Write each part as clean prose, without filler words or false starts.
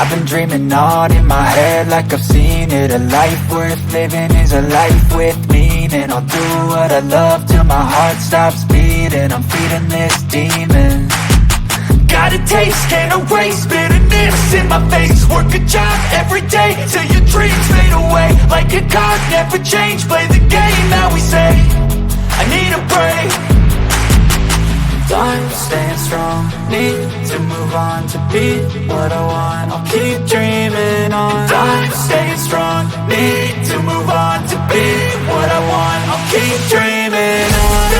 I've been dreaming on in my head like I've seen it. A life worth living is a life with meaning. I'll do what I love till my heart stops beating. I'm feeding this demon. Got a taste, can't erase bitterness in my face. Work a job every day till your dreams fade away. Like a card, never change, play the game that we say. I need a break. Time staying strong, need to move on to be what I want. I'll keep dreaming on. Time staying strong, need to move on to be what I want. I'll keep dreaming on.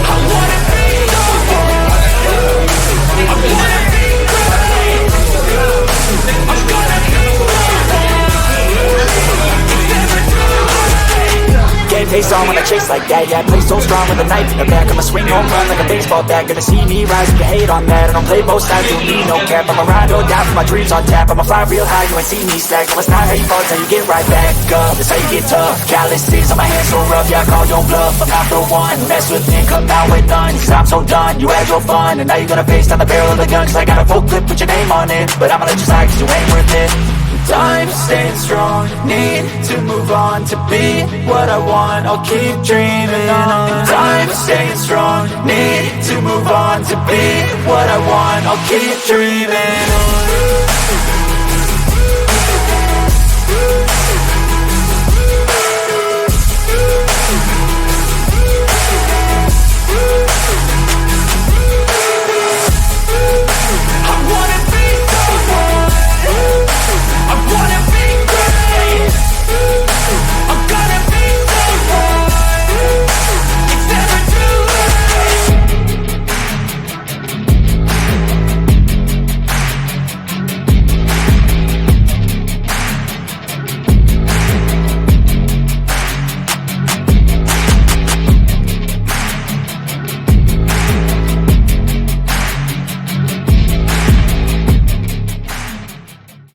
I wanna be over. I wanna be great. I'm gonna be Game face on when I chase like that. Yeah, I play so strong with a knife in the back. I'ma swing home run like a baseball bat. Gonna see me rise, you hate on that. I don't play both sides, don't need no cap. I'ma ride or die for my dreams on tap. I'ma fly real high, you ain't see me slack. No, it's not how you fall, till you get right back up. That's how you get tough. Calluses on my hands so rough, yeah, I call your bluff. I'm not the one, mess with me, come out with none. Cause I'm so done, you had your fun. And now you're gonna face down the barrel of the gun. Cause I got a full clip with your name on it. But I'ma let you slide cause you ain't worth it. Time staying strong, need to move on to be what I want. I'll keep dreaming on. Time staying strong, need to move on to be what I want. I'll keep dreaming on.